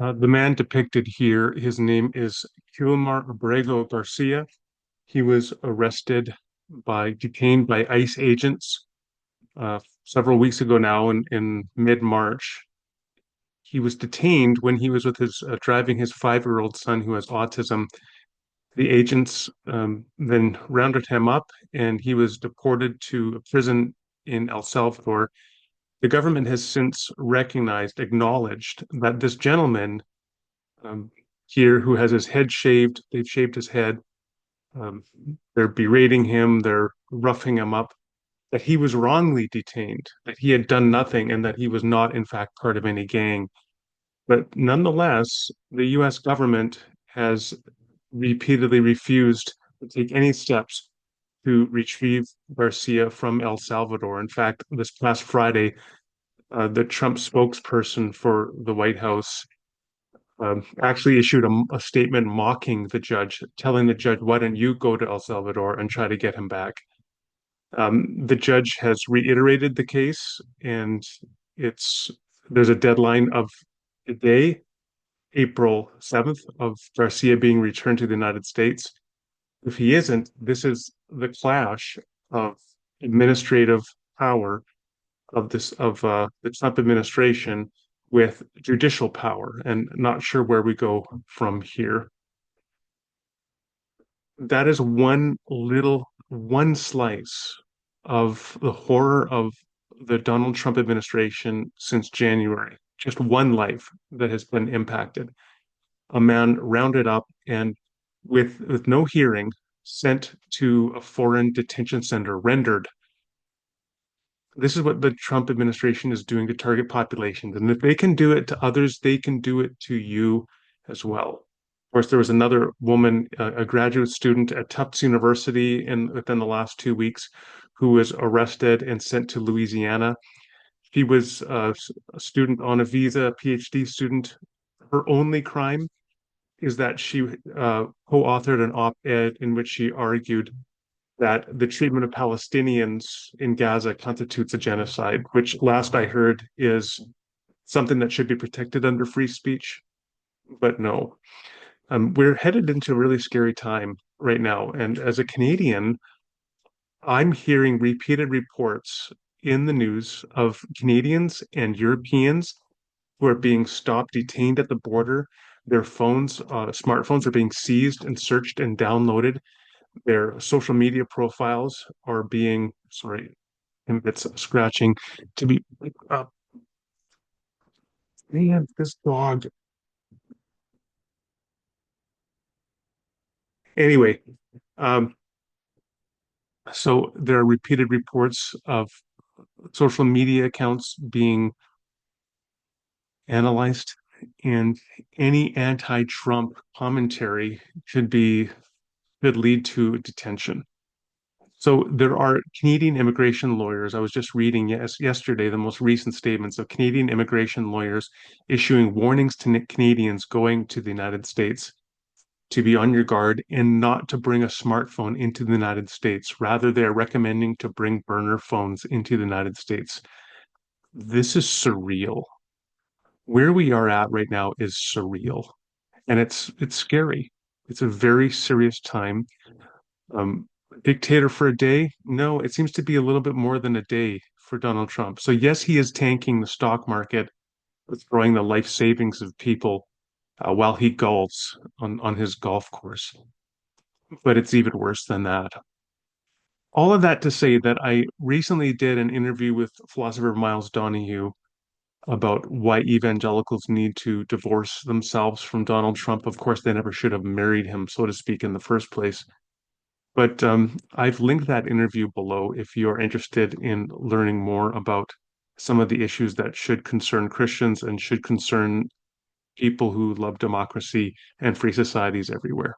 The man depicted here, his name is Gilmar Abrego Garcia. He was detained by ICE agents several weeks ago now in mid-March. He was detained when he was with his driving his 5-year-old son who has autism. The agents then rounded him up and he was deported to a prison in El Salvador. The government has since acknowledged that this gentleman um, here who has his head shaved, they've shaved his head, um, they're berating him, they're roughing him up, that he was wrongly detained, that he had done nothing, and that he was not, in fact, part of any gang. But nonetheless, the US government has repeatedly refused to take any steps to retrieve Garcia from El Salvador. In fact, this past Friday, the Trump spokesperson for the White House actually issued a statement mocking the judge, telling the judge, "Why don't you go to El Salvador and try to get him back?" The judge has reiterated the case, and it's there's a deadline of today, April 7th, of Garcia being returned to the United States. If he isn't, this is the clash of administrative power of the Trump administration with judicial power, and not sure where we go from here. That is one slice of the horror of the Donald Trump administration since January. Just one life that has been impacted. A man rounded up and with no hearing sent to a foreign detention center, rendered. This is what the Trump administration is doing to target populations. And if they can do it to others, they can do it to you as well. Of course, there was another woman, a graduate student at Tufts University within the last 2 weeks, who was arrested and sent to Louisiana. She was a student on a visa, a PhD student. Her only crime is that she co-authored an op-ed in which she argued that the treatment of Palestinians in Gaza constitutes a genocide, which last I heard is something that should be protected under free speech. But no, we're headed into a really scary time right now. And as a Canadian, I'm hearing repeated reports in the news of Canadians and Europeans who are being stopped, detained at the border. Their smartphones are being seized and searched and downloaded. Their social media profiles are being, sorry, it's scratching to be uh, man, this dog. Anyway, um, so there are repeated reports of social media accounts being analyzed, and any anti-Trump commentary could lead to detention. So there are Canadian immigration lawyers. I was just reading yesterday the most recent statements of Canadian immigration lawyers issuing warnings to Canadians going to the United States to be on your guard and not to bring a smartphone into the United States. Rather, they're recommending to bring burner phones into the United States. This is surreal. Where we are at right now is surreal, and it's scary. It's a very serious time. Um, Dictator for a day? No, it seems to be a little bit more than a day for Donald Trump. So yes, he is tanking the stock market, throwing the life savings of people while he golfs on his golf course. But it's even worse than that. All of that to say that I recently did an interview with philosopher Miles Donahue about why evangelicals need to divorce themselves from Donald Trump. Of course, they never should have married him, so to speak, in the first place. But I've linked that interview below if you're interested in learning more about some of the issues that should concern Christians and should concern people who love democracy and free societies everywhere.